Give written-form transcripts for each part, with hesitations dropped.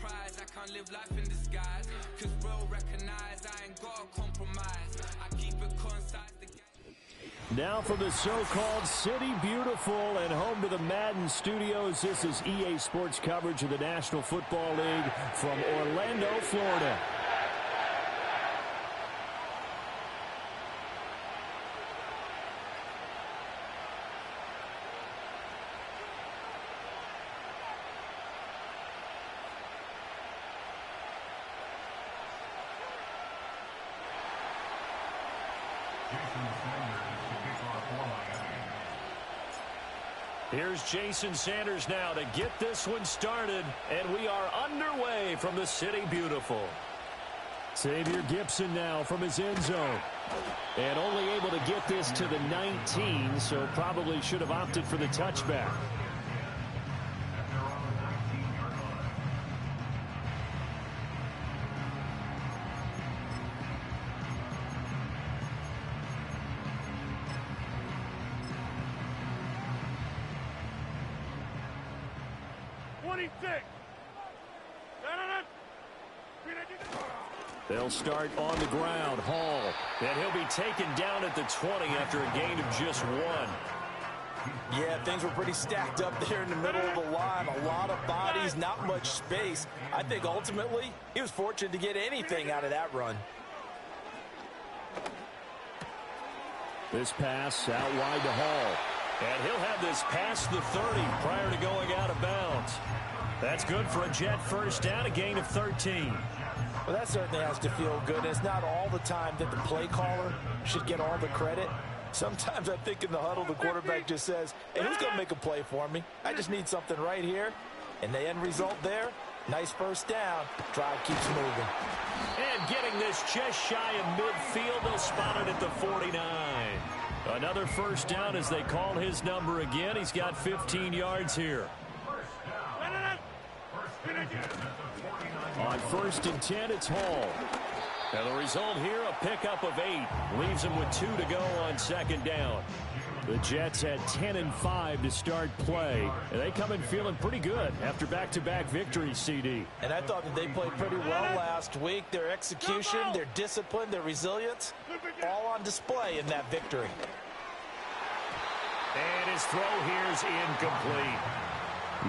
prize. I can't live life in disguise. Cause bro, recognize I ain't got to compromise. I keep it concise. Now from the so-called City Beautiful and home to the Madden Studios, this is EA Sports coverage of the National Football League from Orlando, Florida. Here's Jason Sanders now to get this one started, and we are underway from the City Beautiful. Xavier Gipson now from his end zone. And only able to get this to the 19, so probably should have opted for the touchback. They'll start on the ground. Hall. And he'll be taken down at the 20 after a gain of just 1. Yeah, things were pretty stacked up there in the middle of the line. A lot of bodies, not much space. I think ultimately he was fortunate to get anything out of that run. This pass out wide to Hall. And he'll have this past the 30 prior to going out of bounds. That's good for a Jet first down, a gain of 13. Well, that certainly has to feel good. It's not all the time that the play caller should get all the credit. Sometimes I think in the huddle, the quarterback just says, hey, who's going to make a play for me? I just need something right here. And the end result there, nice first down. Drive keeps moving. And getting this just shy of midfield, they'll spot it at the 49. Another first down as they call his number again. He's got 15 yards here. On 1st and 10, it's Hall. And the result here, a pickup of 8. Leaves him with 2 to go on 2nd down. The Jets had 10 and 5 to start play. And they come in feeling pretty good after back-to-back victories, CD. And I thought that they played pretty well last week. Their execution, their discipline, their resilience, all on display in that victory. And his throw here's incomplete.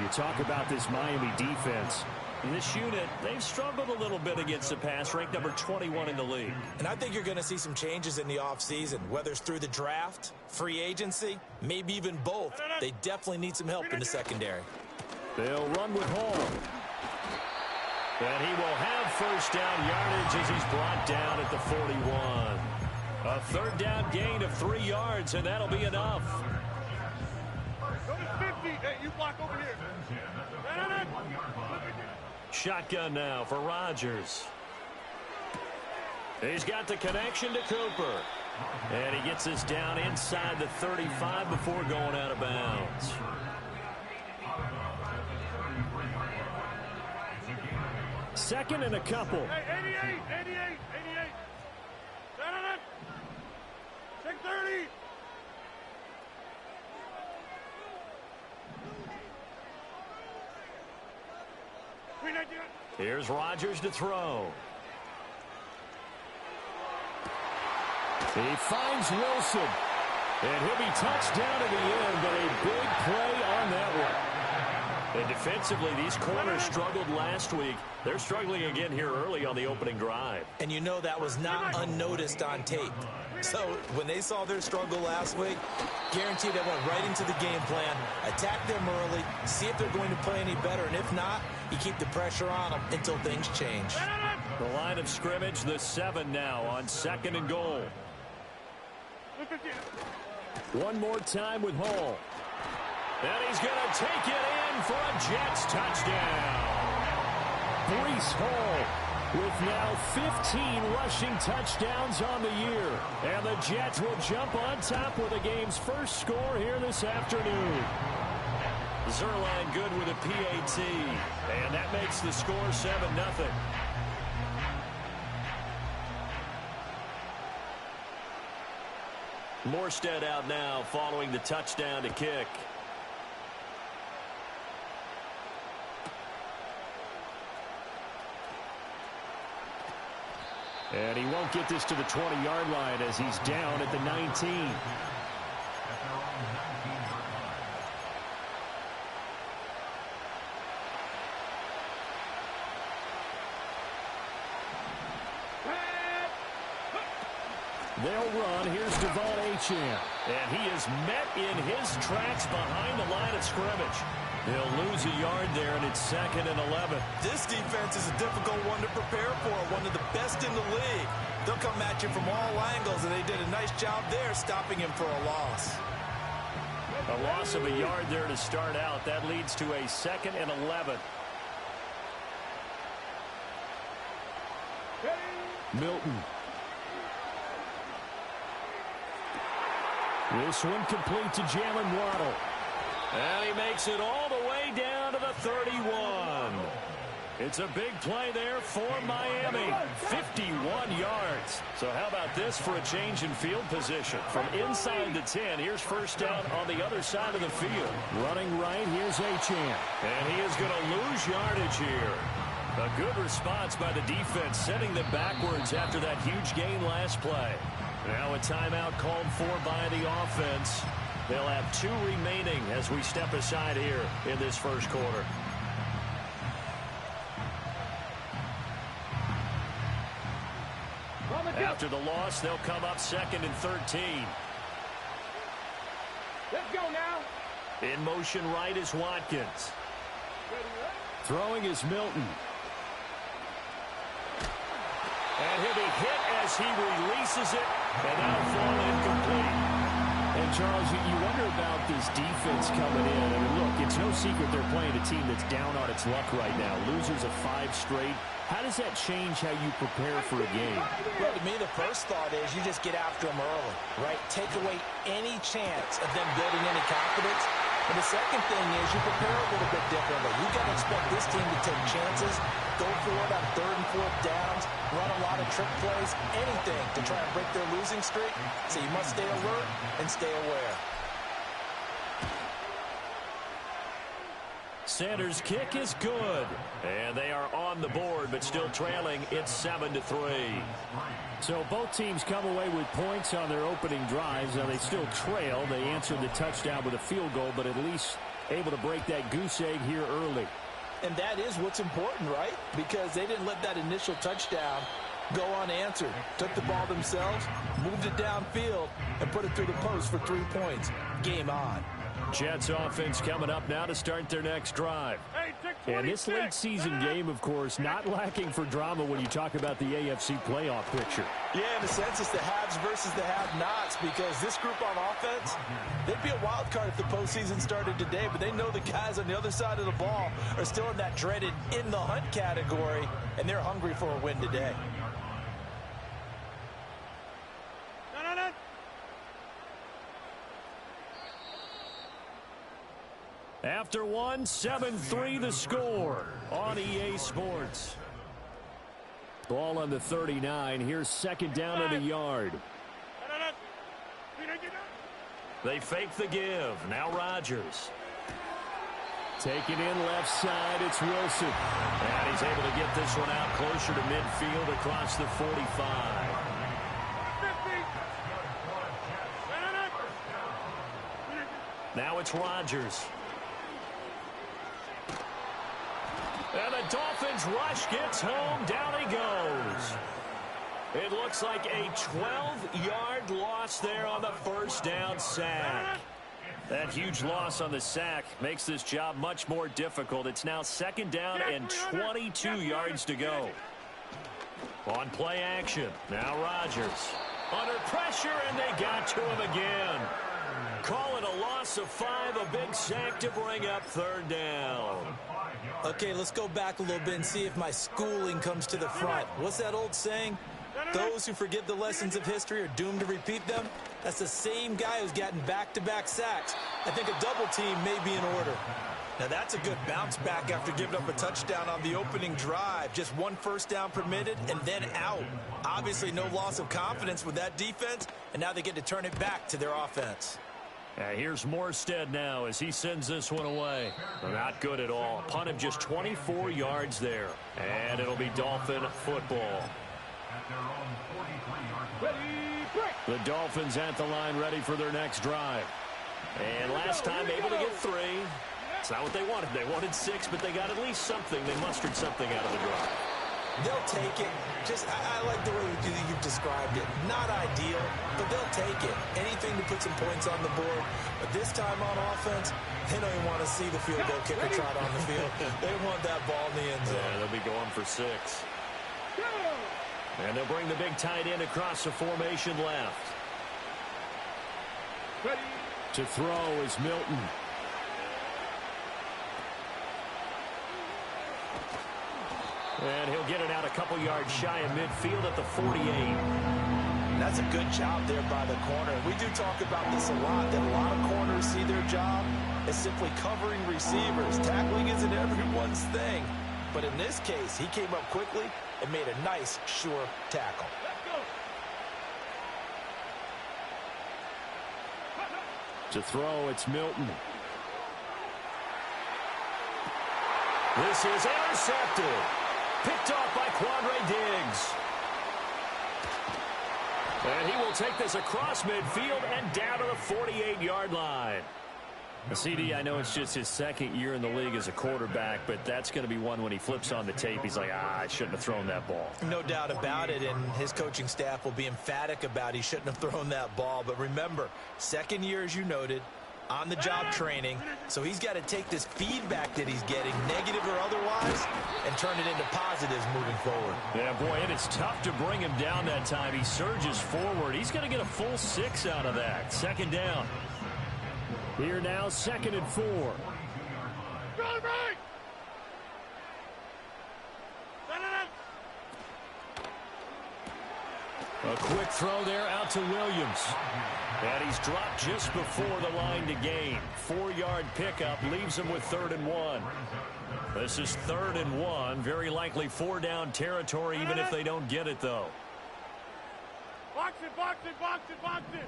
You talk about this Miami defense. This unit, they've struggled a little bit against the pass, ranked number 21 in the league. And I think you're going to see some changes in the offseason, whether it's through the draft, free agency, maybe even both. They definitely need some help in the secondary. They'll run with Hall. And he will have first down yardage as he's brought down at the 41. A 3rd down gain of 3 yards, and that'll be enough. Hey, you block over here. Shotgun now for Rodgers. He's got the connection to Cooper. And he gets this down inside the 35 before going out of bounds. Second and a couple. Hey, 88. 630. Here's Rodgers to throw. He finds Wilson. And he'll be touched down at the end, but a big play on that one. And defensively, these corners struggled last week. They're struggling again here early on the opening drive. And you know that was not unnoticed on tape. So when they saw their struggle last week, guaranteed they went right into the game plan, attack them early, see if they're going to play any better, and if not, you keep the pressure on them until things change. The line of scrimmage, the 7 now on 2nd and goal. One more time with Hall. And he's going to take it in for a Jets touchdown. Breece Hall with now 15 rushing touchdowns on the year. And the Jets will jump on top with the game's first score here this afternoon. Zerline good with a PAT. And that makes the score 7-0. Morstead out now following the touchdown to kick. And he won't get this to the 20-yard line as he's down at the 19. They'll run. Here's Devon Achane. And he is met in his tracks behind the line of scrimmage. He'll lose a yard there, and it's 2nd and 11. This defense is a difficult one to prepare for, one of the best in the league. They'll come at you from all angles, and they did a nice job there stopping him for a loss. A loss of a yard there to start out. That leads to a 2nd and 11. Milton. This one complete to Jalen Waddle. And he makes it all the way down to the 31. It's a big play there for Miami. 51 yards. So how about this for a change in field position? From inside the 10, here's first down on the other side of the field. Running right, here's Achane. And he is going to lose yardage here. A good response by the defense, sending them backwards after that huge gain last play. Now a timeout called for by the offense. They'll have 2 remaining as we step aside here in this first quarter. After the loss, they'll come up 2nd and 13. Let's go now. In motion right is Watkins. Throwing is Milton. And he'll be hit as he releases it, and that'll fall incomplete. And, Charles, you wonder about this defense coming in. I mean, look, it's no secret they're playing a team that's down on its luck right now. Losers of 5 straight. How does that change how you prepare for a game? Well, to me, the first thought is you just get after them early, right? Take away any chance of them building any confidence. And the second thing is you prepare a little bit differently. You've got to expect this team to take chances, go for it on 3rd and 4th downs, run a lot of trick plays, anything to try and break their losing streak. So you must stay alert and stay aware. Sanders' kick is good. And they are on the board, but still trailing. It's 7-3. So both teams come away with points on their opening drives. Now they still trail. They answered the touchdown with a field goal, but at least able to break that goose egg here early. And that is what's important, right? Because they didn't let that initial touchdown go unanswered. Took the ball themselves, moved it downfield, and put it through the post for 3 points. Game on. Jets offense coming up now to start their next drive. And this late season game, of course, not lacking for drama when you talk about the AFC playoff picture. Yeah, in a sense, it's the haves versus the have-nots, because this group on offense, they'd be a wild card if the postseason started today, but they know the guys on the other side of the ball are still in that dreaded in-the-hunt category, and they're hungry for a win today. After one, 7-3 the score on EA Sports. Ball on the 39. Here's 2nd down and a yard. They fake the give. Now Rodgers. Take it in left side. It's Wilson. And he's able to get this one out closer to midfield across the 45. Now it's Rodgers. And the Dolphins rush gets home. Down he goes. It looks like a 12-yard loss there on the first down sack. That huge loss on the sack makes this job much more difficult. It's now 2nd down and 22 yards to go. On play action. Now Rodgers. Under pressure, and they got to him again. Call it a loss of 5, a big sack to bring up 3rd down. Okay, let's go back a little bit and see if my schooling comes to the front. What's that old saying? Those who forget the lessons of history are doomed to repeat them. That's the same guy who's gotten back-to-back sacks. I think a double team may be in order. Now that's a good bounce back after giving up a touchdown on the opening drive. Just 1 first down permitted and then out. Obviously no loss of confidence with that defense, and now they get to turn it back to their offense. Here's Morstead now as he sends this one away. Not good at all. Punt of just 24 yards there. And it'll be Dolphin football. The Dolphins at the line ready for their next drive. And last time able to get 3. It's not what they wanted. They wanted 6, but they got at least something. They mustered something out of the drive. They'll take it. I like the way you've described it. Not ideal, but they'll take it. Anything to put some points on the board. But this time on offense, they don't even want to see the field goal kicker trot on the field. They want that ball in the end zone. Yeah, they'll be going for 6. And they'll bring the big tight end across the formation left. To throw is Milton. And he'll get it out a couple yards shy of midfield at the 48. That's a good job there by the corner. We do talk about this a lot, that a lot of corners see their job as simply covering receivers. Tackling isn't everyone's thing. But in this case, he came up quickly and made a nice, sure tackle. To throw, it's Milton. This is intercepted. Picked off by Quandre Diggs. And he will take this across midfield and down to the 48-yard line. CD, I know it's just his second year in the league as a quarterback, but that's going to be one when he flips on the tape. He's like, I shouldn't have thrown that ball. No doubt about it, and his coaching staff will be emphatic about he shouldn't have thrown that ball. But remember, second year, as you noted, on-the-job training, so he's got to take this feedback that he's getting, negative or otherwise, and turn it into positives moving forward. Yeah, boy, and it's tough to bring him down that time. He surges forward. He's going to get a full 6 out of that. Second down. Here now, 2nd and 4. A quick throw there out to Williams. And he's dropped just before the line to gain. 4-yard pickup leaves him with 3rd and 1. This is 3rd and 1. Very likely 4-down territory, even if they don't get it, though. Box it, box it, box it, box it.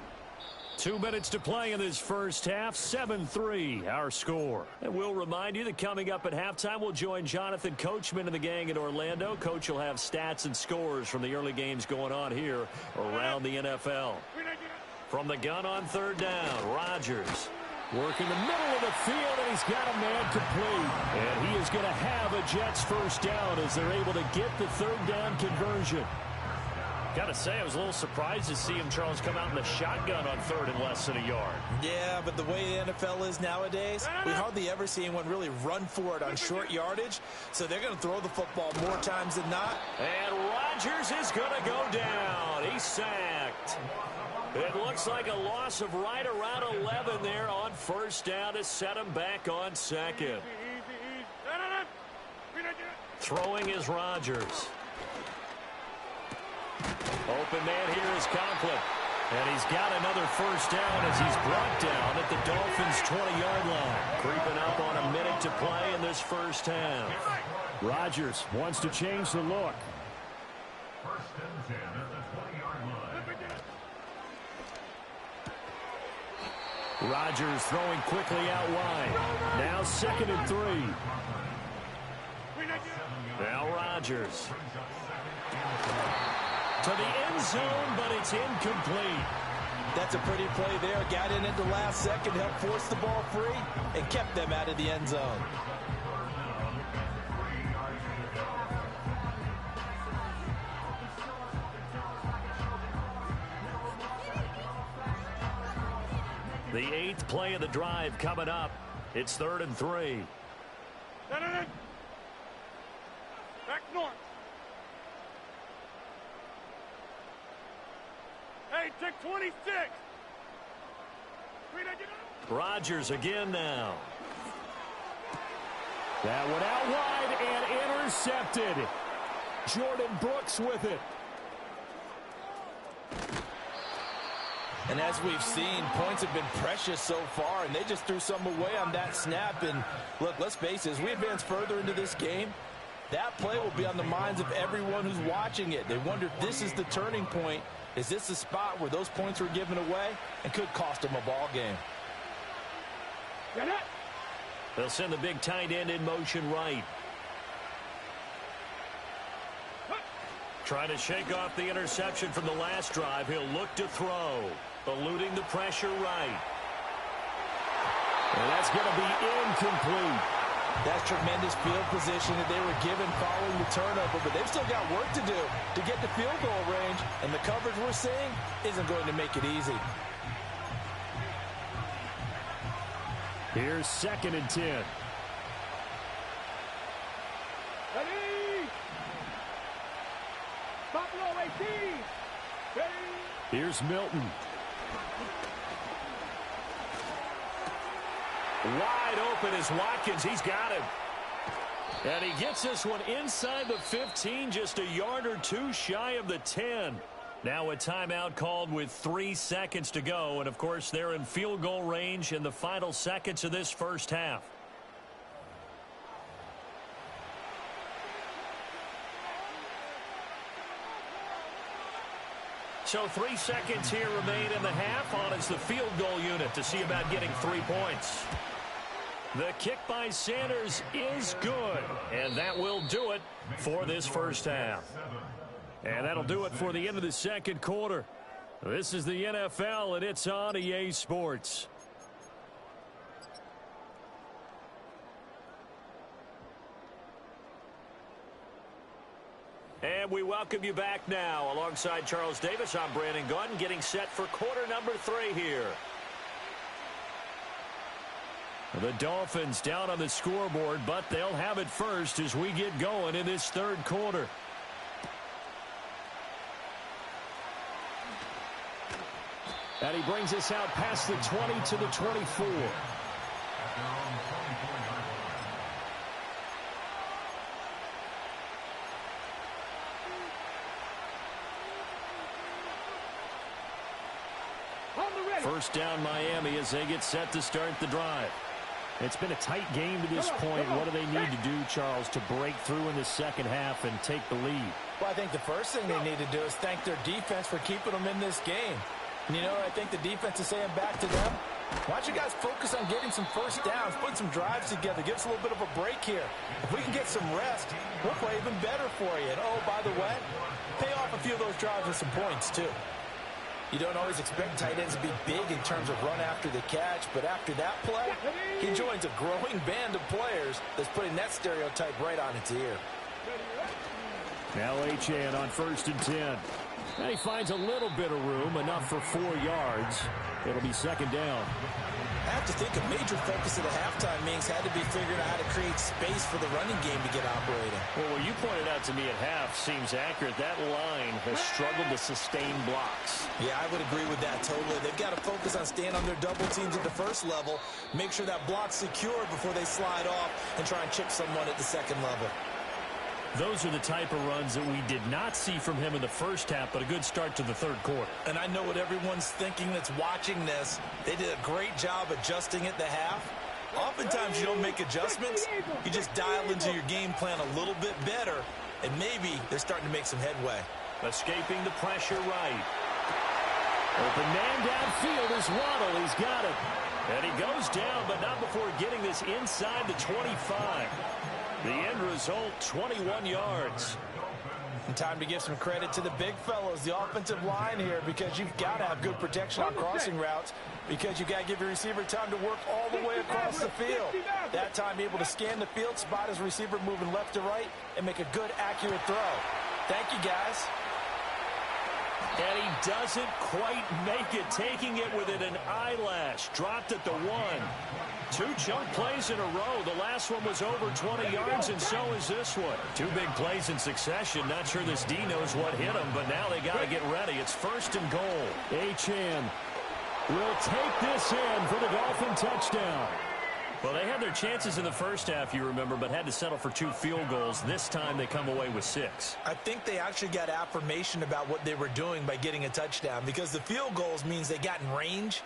2 minutes to play in this first half. 7-3, our score. And we'll remind you that coming up at halftime, we'll join Jonathan Coachman and the gang in Orlando. Coach will have stats and scores from the early games going on here around the NFL. From the gun on 3rd down, Rodgers working the middle of the field, and he's got a man complete. And he is going to have a Jets first down as they're able to get the 3rd down conversion. Got to say, I was a little surprised to see him, Charles, come out in the shotgun on 3rd and less than a yard. Yeah, but the way the NFL is nowadays, we hardly ever see anyone really run for it on short yardage. So they're going to throw the football more times than not. And Rodgers is going to go down. He's sacked. It looks like a loss of right around 11 there on 1st down to set him back on 2nd. Throwing is Rodgers. Open man here is Conklin. And he's got another 1st down as he's brought down at the Dolphins' 20-yard line. Creeping up on a minute to play in this first half. Rodgers wants to change the look. 1st and 10 at the 20-yard line. Rodgers throwing quickly out wide. Now 2nd and 3. Now Rodgers. To the end zone, but it's incomplete. That's a pretty play there. Got in at the last second, helped force the ball free, and kept them out of the end zone. The 8th play of the drive coming up. It's 3rd and 3. Back north. Hey, take 26. Rodgers again now. That one out wide and intercepted. Jordan Brooks with it. And as we've seen, points have been precious so far, and they just threw some away on that snap. And look, let's face it, as we advance further into this game, that play will be on the minds of everyone who's watching it. They wonder if this is the turning point. Is this the spot where those points were given away and could cost them a ball game? They'll send the big tight end in motion right. Trying to shake off the interception from the last drive. He'll look to throw. Eluding the pressure right. And that's going to be incomplete. That's tremendous field position that they were given following the turnover, but they've still got work to do to get to field goal range, and the coverage we're seeing isn't going to make it easy. Here's 2nd and 10. Ready? Buffalo 18. Ready? Here's Milton. Wide open is Watkins. He's got him. And he gets this one inside the 15, just a yard or two shy of the 10. Now a timeout called with 3 seconds to go. And, of course, they're in field goal range in the final seconds of this first half. So 3 seconds here remain in the half. On is the field goal unit to see about getting 3 points. The kick by Sanders is good, and that will do it for this first half. And that'll do it for the end of the second quarter. This is the NFL, and it's on EA Sports. And we welcome you back now. Alongside Charles Davis, I'm Brandon Gaudin, getting set for quarter number 3 here. The Dolphins down on the scoreboard, but they'll have it first as we get going in this third quarter. And he brings us out past the 20 to the 24. First down Miami as they get set to start the drive. It's been a tight game to this point. What do they need to do, Charles, to break through in the second half and take the lead? Well, I think the first thing they need to do is thank their defense for keeping them in this game. And, you know, I think the defense is saying back to them, why don't you guys focus on getting some first downs, put some drives together, give us a little bit of a break here. If we can get some rest, we'll play even better for you. And, oh, by the way, pay off a few of those drives with some points, too. You don't always expect tight ends to be big in terms of run after the catch, but after that play, he joins a growing band of players that's putting that stereotype right on its ear. Now Achane on 1st and 10. And he finds a little bit of room, enough for 4 yards. It'll be 2nd down. I have to think a major focus at the halftime means had to be figuring out how to create space for the running game to get operating. Well, what you pointed out to me at half seems accurate. That line has struggled to sustain blocks. Yeah, I would agree with that totally. They've got to focus on staying on their double teams at the first level, make sure that block's secure before they slide off and try and chip someone at the second level. Those are the type of runs that we did not see from him in the first half, but a good start to the third quarter. And I know what everyone's thinking that's watching this. They did a great job adjusting at the half. Oftentimes you don't make adjustments. You just dial into your game plan a little bit better, and maybe they're starting to make some headway. Escaping the pressure right. Open man downfield is Waddle. He's got it. And he goes down, but not before getting this inside the 25. The end result, 21 yards. And time to give some credit to the big fellows, the offensive line here, because you've got to have good protection on crossing routes, because you've got to give your receiver time to work all the way across the field. That time, be able to scan the field, spot his receiver moving left to right, and make a good, accurate throw. Thank you, guys. And he doesn't quite make it, taking it within an eyelash. Dropped at the 1. 2 chunk plays in a row. The last one was over 20 yards, and so is this one. 2 big plays in succession. Not sure this D knows what hit him, but now they got to get ready. It's 1st and goal. Achane will take this in for the Dolphin touchdown. Well, they had their chances in the first half, you remember, but had to settle for 2 field goals. This time they come away with 6. I think they actually got affirmation about what they were doing by getting a touchdown, because the field goals means they got in range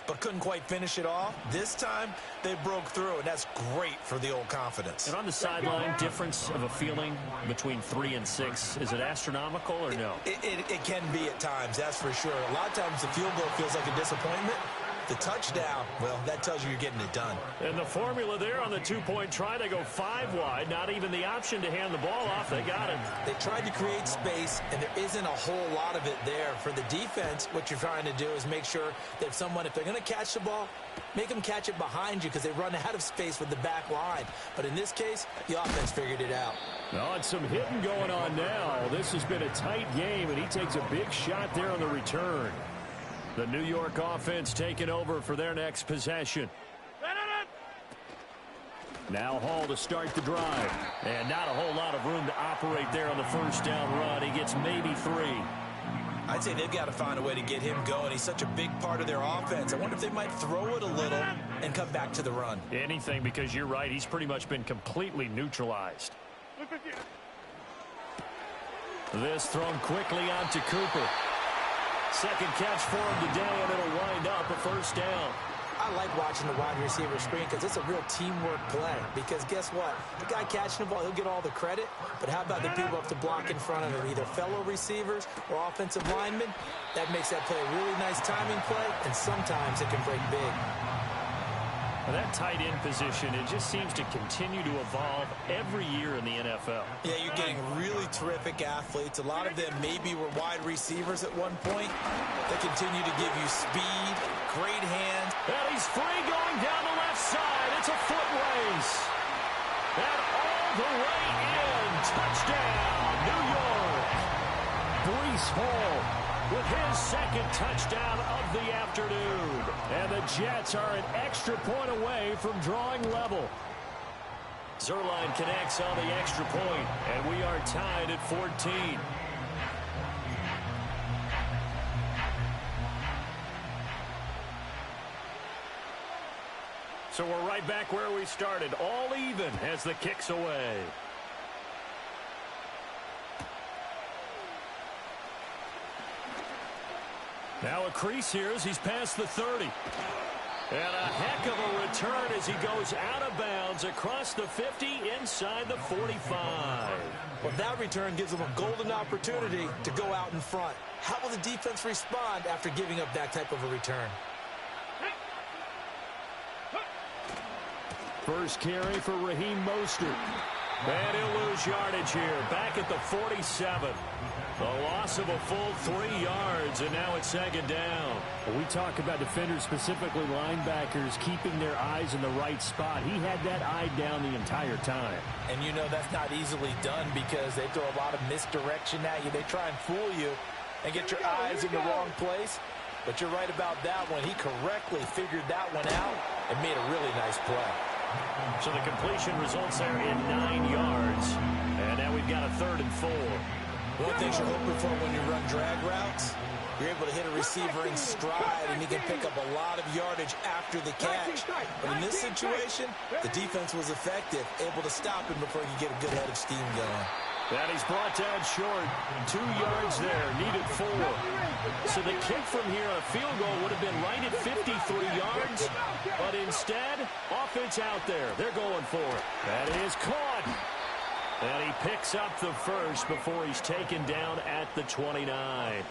but couldn't quite finish it off. This time, they broke through, and that's great for the old confidence. And on the sideline, difference of a feeling between 3 and 6, is it astronomical or no? It can be at times, that's for sure. A lot of times the field goal feels like a disappointment. The touchdown, well, that tells you you're getting it done. And the formula there on the two-point try, they go 5 wide. Not even the option to hand the ball off. They got it. They tried to create space, and there isn't a whole lot of it there. For the defense, what you're trying to do is make sure that if they're going to catch the ball, make them catch it behind you because they run out of space with the back line. But in this case, the offense figured it out. Oh, and some hitting going on now. This has been a tight game, and he takes a big shot there on the return. The New York offense taking over for their next possession. Now Hall to start the drive. And not a whole lot of room to operate there on the first down run. He gets maybe 3. I'd say they've got to find a way to get him going. He's such a big part of their offense. I wonder if they might throw it a little and come back to the run. Anything, because you're right. He's pretty much been completely neutralized. This thrown quickly onto Cooper. Second catch for him today, and it'll wind up a first down. I like watching the wide receiver screen because it's a real teamwork play. Because guess what? The guy catching the ball, he'll get all the credit. But how about the people up to block in front of him, either fellow receivers or offensive linemen? That makes that play a really nice timing play, and sometimes it can break big. Well, that tight end position, it just seems to continue to evolve every year in the NFL. Yeah, you're getting really terrific athletes. A lot of them maybe were wide receivers at one point. They continue to give you speed, great hands. And he's free going down the left side. It's a foot race. And all the way in. Touchdown, New York. Breece Hall with his second touchdown of the afternoon. And the Jets are an extra point away from drawing level. Zerline connects on the extra point, and we are tied at 14. So we're right back where we started, all even as the kick's away. Now a crease here as he's past the 30. And a heck of a return as he goes out of bounds across the 50 inside the 45. Well, that return gives them a golden opportunity to go out in front. How will the defense respond after giving up that type of a return? First carry for Raheem Mostert. And he'll lose yardage here. Back at the 47. The loss of a full 3 yards, and now it's second down. Well, we talk about defenders, specifically linebackers, keeping their eyes in the right spot. He had that eye down the entire time. And you know that's not easily done because they throw a lot of misdirection at you. They try and fool you and get your eyes in the wrong place. But you're right about that one. He correctly figured that one out and made a really nice play. So the completion results there in 9 yards. And now we've got a 3rd and 4. One thing you're hoping for when you run drag routes, you're able to hit a receiver in stride, and he can pick up a lot of yardage after the catch. But in this situation, the defense was effective, able to stop him before he could get a good head of steam going. That he's brought down short. 2 yards there, needed 4. So the kick from here on a field goal would have been right at 53 yards. But instead, offense out there. They're going for it. That is caught. And he picks up the first before he's taken down at the 29.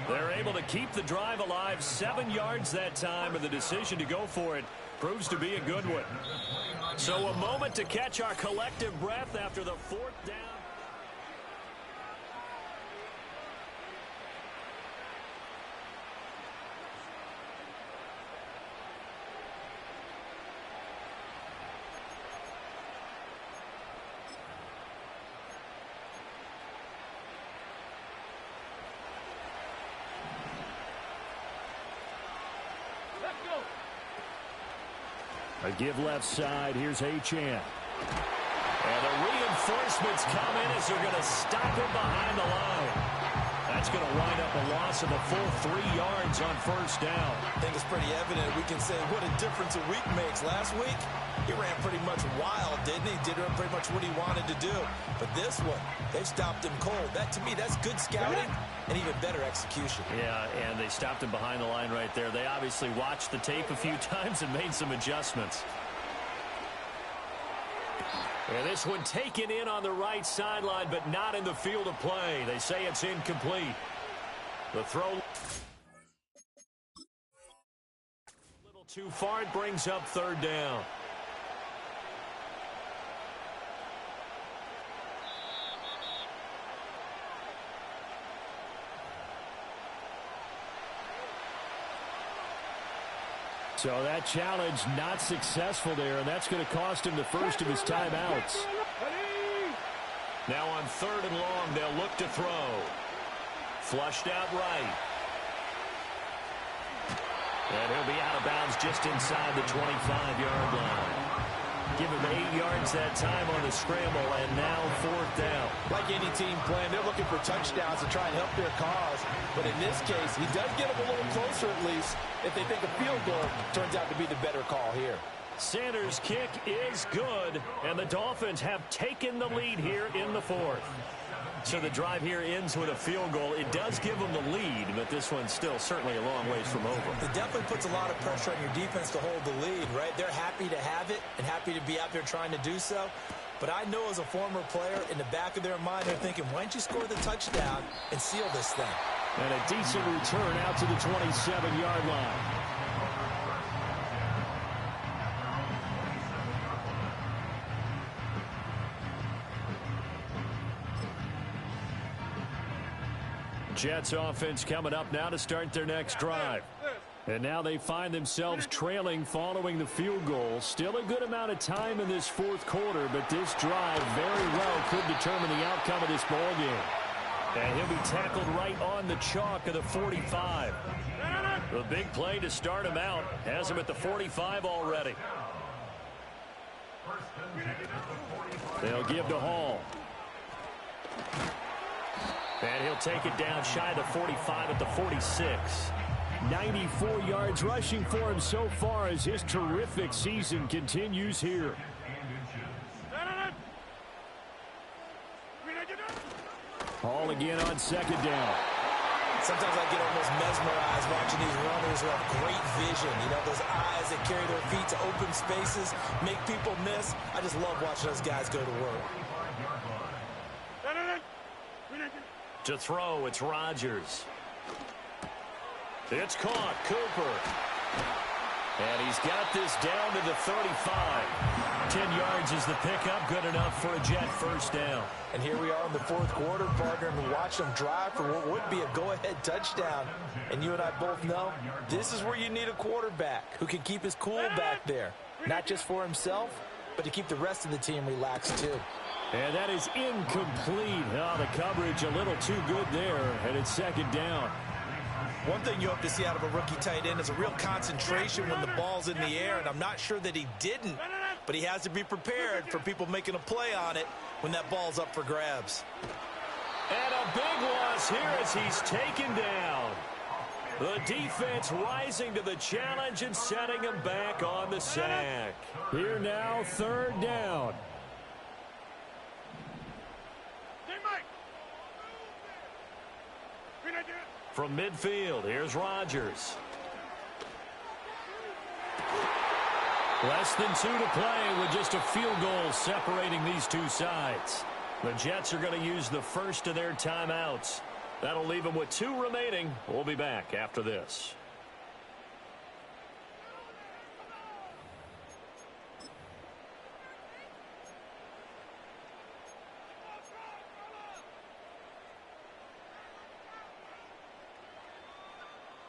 They're able to keep the drive alive. 7 yards that time, and the decision to go for it proves to be a good one. So a moment to catch our collective breath after the 4th down. A give left side. Here's Achane. And the reinforcements come in as they're going to stop him behind the line. That's going to wind up a loss of a full 3 yards on first down. I think it's pretty evident. We can say what a difference a week makes. Last week, he ran pretty much wild, didn't he? Did pretty much what he wanted to do. But this one, they've stopped him cold. That, to me, that's good scouting and even better execution. Yeah, and they stopped him behind the line right there. They obviously watched the tape a few times and made some adjustments. And this one taken in on the right sideline, but not in the field of play. They say it's incomplete. The throw. Too far, it brings up third down. So that challenge not successful there, and that's going to cost him the first of his timeouts. Now on third and long, they'll look to throw. Flushed out right. And he'll be out of bounds just inside the 25-yard line. Give him 8 yards that time on the scramble, and now fourth down. Like any team playing, they're looking for touchdowns to try and help their cause. But in this case, he does get them a little closer at least if they think a field goal turns out to be the better call here. Sanders' kick is good, and the Dolphins have taken the lead here in the fourth. So the drive here ends with a field goal. It does give them the lead, but this one's still certainly a long ways from over. It definitely puts a lot of pressure on your defense to hold the lead, right? They're happy to have it and happy to be out there trying to do so. But I know as a former player, in the back of their mind, they're thinking, why don't you score the touchdown and seal this thing? And a decent return out to the 27-yard line. Jets offense coming up now to start their next drive. And now they find themselves trailing following the field goal. Still a good amount of time in this fourth quarter, but this drive very well could determine the outcome of this ball game. And he'll be tackled right on the chalk of the 45. The big play to start him out has him at the 45 already. They'll give to Hall. And he'll take it down shy of the 45 at the 46. 94 yards rushing for him so far as his terrific season continues here. Hall again on second down. Sometimes I get almost mesmerized watching these runners who have great vision. You know, those eyes that carry their feet to open spaces, make people miss. I just love watching those guys go to work. To throw, it's Rodgers. It's caught, Cooper. And he's got this down to the 35. 10 yards is the pickup, good enough for a Jet first down. And here we are in the fourth quarter, partner, and we watch them drive for what would be a go-ahead touchdown. And you and I both know this is where you need a quarterback who can keep his cool back there. Not just for himself, but to keep the rest of the team relaxed too. And that is incomplete. Oh, the coverage a little too good there, and it's second down. One thing you hope to see out of a rookie tight end is a real concentration when the ball's in the air, and I'm not sure that he didn't, but he has to be prepared for people making a play on it when that ball's up for grabs. And a big loss here as he's taken down. The defense rising to the challenge and setting him back on the sack. Here now, third down. From midfield, here's Rodgers. Less than 2 to play with just a field goal separating these two sides. The Jets are going to use the first of their timeouts. That'll leave them with 2 remaining. We'll be back after this.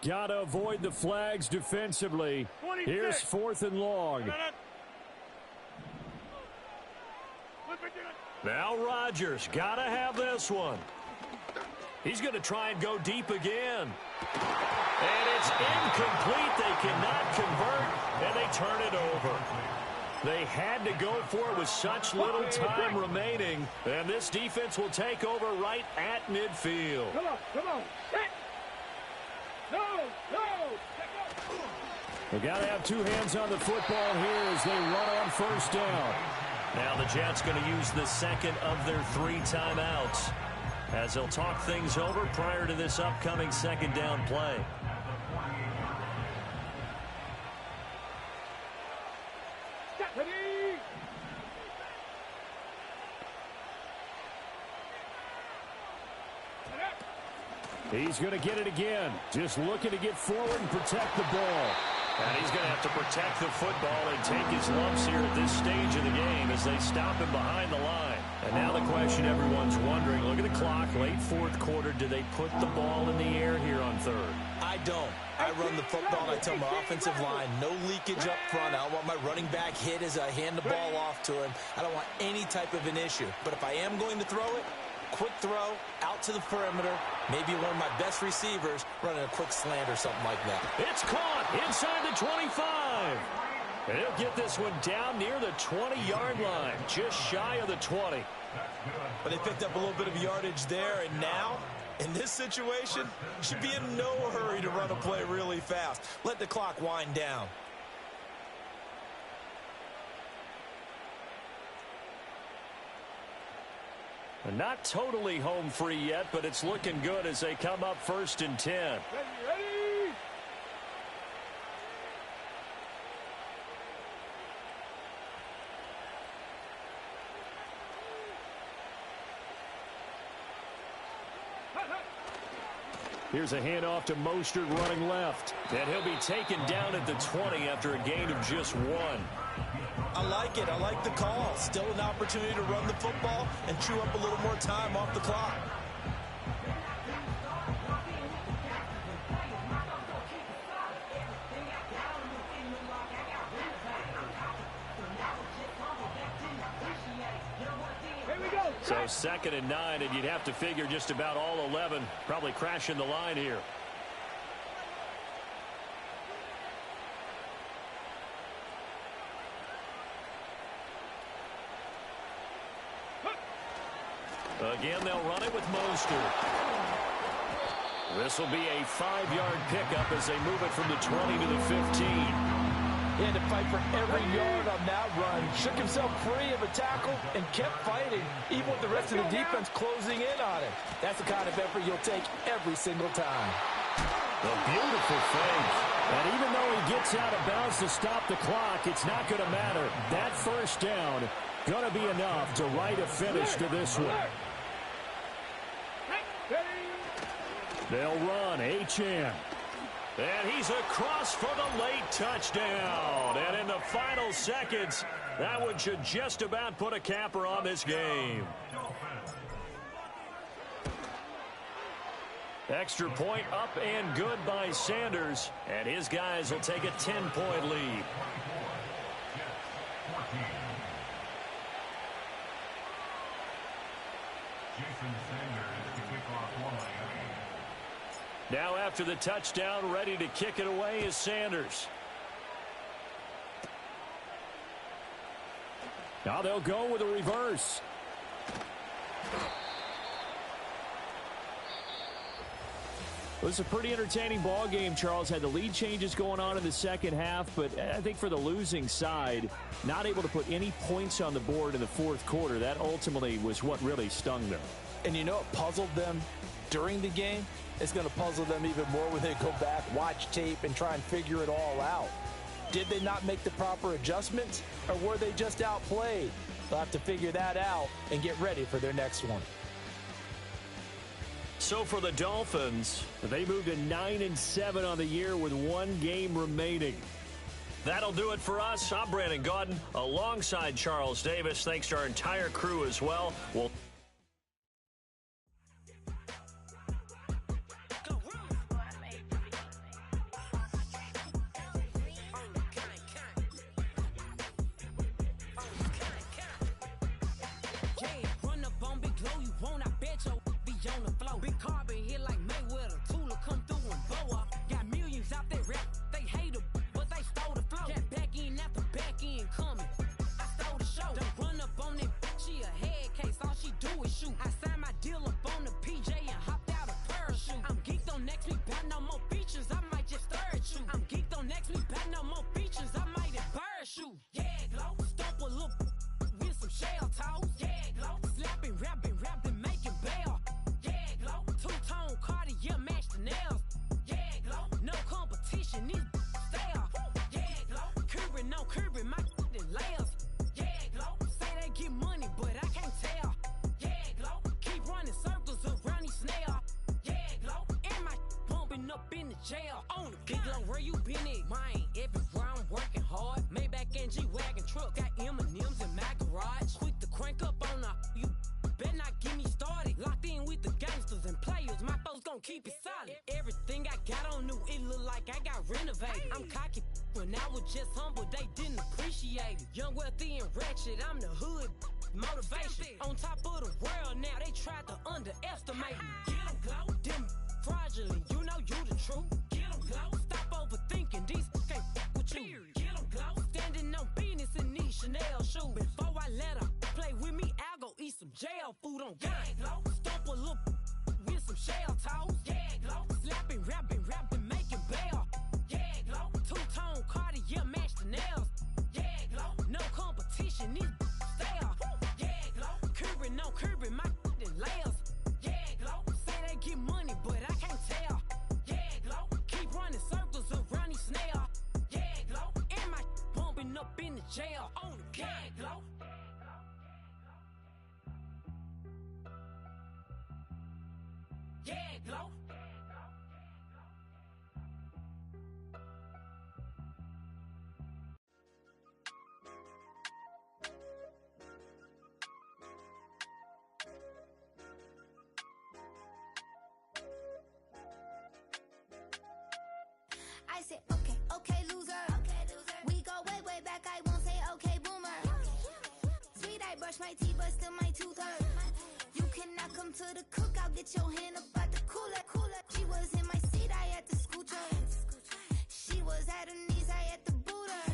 Got to avoid the flags defensively. 26. Here's 4th and long. Now Rodgers got to have this one. He's going to try and go deep again. And it's incomplete. They cannot convert, and they turn it over. They had to go for it with such little time remaining, and this defense will take over right at midfield. Come on. No. They've got to have 2 hands on the football here as they run on first down. Now the Jets going to use the second of their 3 timeouts as they'll talk things over prior to this upcoming second down play. He's going to get it again. Just looking to get forward and protect the ball. And he's going to have to protect the football and take his lumps here at this stage of the game as they stop him behind the line. And now the question everyone's wondering, look at the clock, late fourth quarter, do they put the ball in the air here on third? I don't. I run the football, and I tell my offensive line, no leakage up front. I don't want my running back hit as I hand the ball off to him. I don't want any type of an issue. But if I am going to throw it, quick throw, out to the perimeter, maybe one of my best receivers running a quick slant or something like that. It's caught inside the 25. And he'll get this one down near the 20-yard line, just shy of the 20. But they picked up a little bit of yardage there, and now, in this situation, should be in no hurry to run a play really fast. Let the clock wind down. Not totally home free yet, but it's looking good as they come up 1st and 10. Ready. Here's a handoff to Mostert running left. And he'll be taken down at the 20 after a gain of just 1. I like it. I like the call. Still an opportunity to run the football and chew up a little more time off the clock. So 2nd and 9, and you'd have to figure just about all 11 probably crashing the line here. Again, they'll run it with Mostert. This will be a 5-yard pickup as they move it from the 20 to the 15. He had to fight for every yard on that run. Shook himself free of a tackle and kept fighting, even with the rest of the defense closing in on him. That's the kind of effort you'll take every single time. A beautiful fake. And even though he gets out of bounds to stop the clock, it's not going to matter. That first down going to be enough to write a finish to this one. They'll run H.M. And he's across for the late touchdown. And in the final seconds, that one should just about put a capper on this game. Extra point up and good by Sanders. And his guys will take a 10-point lead. Now after the touchdown, ready to kick it away is Sanders. Now they'll go with a reverse. It was a pretty entertaining ball game, Charles. Had the lead changes going on in the second half, but I think for the losing side, not able to put any points on the board in the fourth quarter, that ultimately was what really stung them. And you know what puzzled them during the game? It's going to puzzle them even more when they go back, watch tape, and try and figure it all out. Did they not make the proper adjustments, or were they just outplayed? They'll have to figure that out and get ready for their next one. So for the Dolphins, they moved to 9-7 on the year with 1 game remaining. That'll do it for us. I'm Brandon Gaudin alongside Charles Davis. Thanks to our entire crew as well. We'll jail on the big low, where you been at? Mine, every renovate. I'm cocky when I was just humble, they didn't appreciate it. Young, wealthy, and ratchet, I'm the hood motivation. On top of the world now, they tried to underestimate me. Get 'em, glow. Them fraudulent, you know you the truth. Get 'em, glow. Stop overthinking, these can't fuck with you. Get 'em, glow. Standing on business in these Chanel shoes. Before I let her play with me, I'll go eat some jail food on gang, glow. Stomp a little with some shell toes. Yeah, glow. Slapping, rapping, making bail. Yeah, glow. Two-tone Cartier match the nails. Yeah, glow. No competition, these stale. Yeah, glow. Curbing my layers. Yeah, glow. Say they get money, but I can't tell. Yeah, glow. Keep running circles around these snails. Yeah, glow. And my bumping up in the jail. On the gang, glow. Yeah, glow. I said, okay, loser. We go way back, I won't say okay, boomer. Sweet, I brush my teeth, but still my tooth hurt. You cannot come to the cookout, get your hand up out the cooler. She was in my seat, I had to scoot her. She was at her knees, I had to boot her.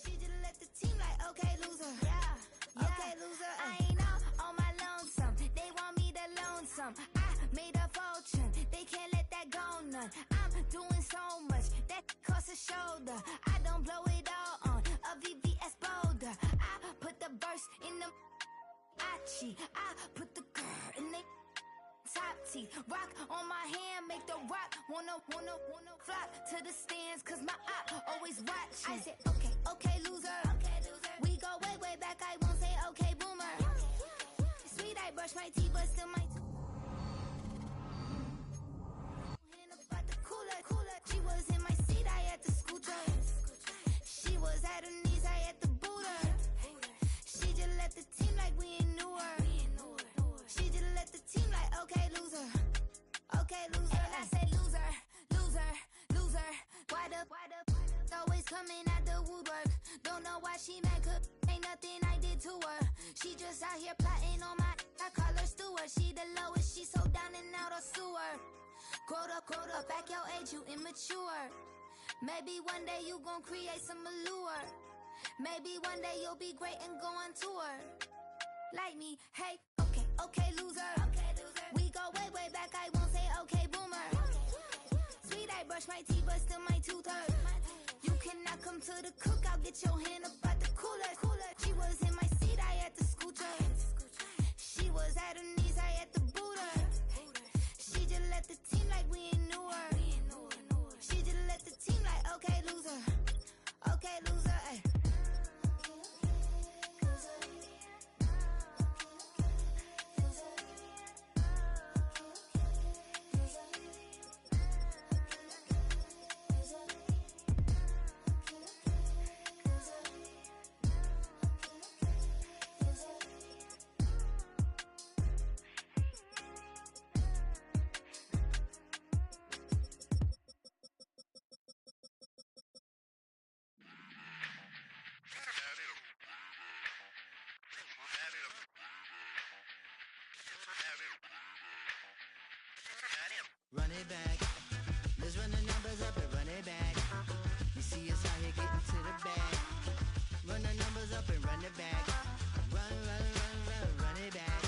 She just let the team like, okay, loser. Yeah, okay, loser. I ain't out on my lonesome. They want me to loan some. I made a fortune, they can't let that go none. I'm doing so much, that costs a shoulder. I don't blow it all on a VVS boulder. I put the verse in the I put the girl in the top teeth. Rock on my hand, make the rock wanna flock to the stands, cause my eye always watching. I said, okay, loser. We go way back, I won't say okay, boomer. Sweet, I brush my teeth, but still my cooler. She was in my seat, I had to scoot her. She was at her knees, I had to boot her. She just let the team like we ain't knew her. She just let the team like, okay, loser. Okay, loser. And I say loser. Why the always coming at the woodwork? Don't know why she mad, cause ain't nothing I did to her. She just out here plotting on my, I call her steward. She the lowest, she so down and out of sewer. Growed up, back your age, you immature. Maybe one day you gon' create some allure. Maybe one day you'll be great and go on tour. Like me, hey, okay, loser. We go way back, I won't say okay, boomer. Sweet, I brush my teeth, but still my tooth hurt. You cannot come to the cookout, get your hand up out the cooler. She was in my seat, I had to scoot her. She was at her knees, I had to boot her. She just let the team like we ain't knew her. She just let the team like, okay, loser. Okay, loser, ay. Run it back. Let's run the numbers up and run it back. You see us out here getting to the bag. Run the numbers up and run it back. Run it back.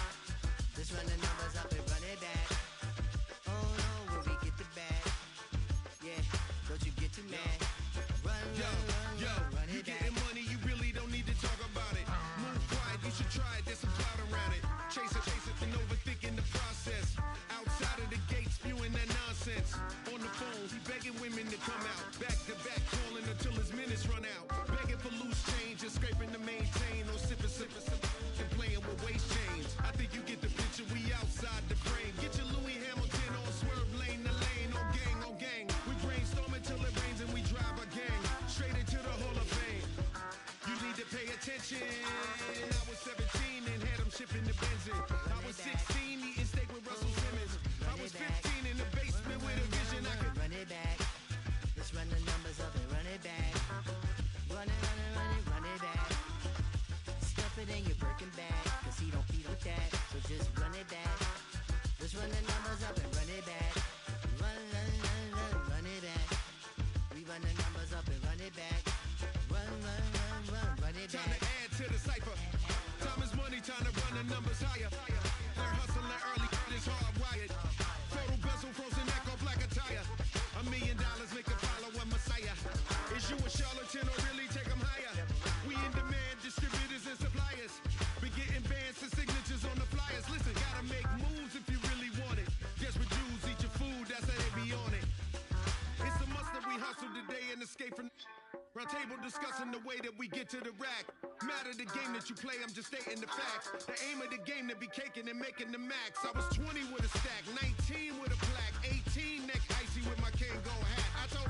Let's run the numbers up and run it back. Oh no, when we get the bag. Yeah, don't you get too mad. Run it back. You getting money, you really don't need to talk about it. Move quiet, you should try it, there's some clout around it. Chase it, and overthinking the process. Outside of the gate, spewing that nonsense. On the phone, he begging women to come out. Back to back, calling until his minutes run out. Begging for loose change, just scraping to maintain. Or sipping, and playing with waist chains. I think you get the picture, we outside the frame. Get your Louis Hamilton on swerve lane to lane. On gang. We brainstorm until it rains and we drive a gang. Straight into the Hall of Fame. You need to pay attention. I was 17 and had them shipping the benzine. I was 16 eating steak with Russell Simmons. I was 15 in the was higher. They're hustling early, it's hardwired. Photo bezel, frozen neck, or black attire. $1 million make a follow a messiah. Is you a charlatan or really take them higher? We in demand, distributors and suppliers. Be getting bands and signatures on the flyers. Listen, gotta make moves if you really want it. Desperate Jews eat your food, that's how they be on it. It's a must that we hustle today and escape from round table discussing the way that we get to the rack. Matter the game that you play, I'm just stating the facts. The aim of the game to be caking and making the max. I was 20 with a stack, 19 with a plaque, 18 neck icy with my Kango hat. I told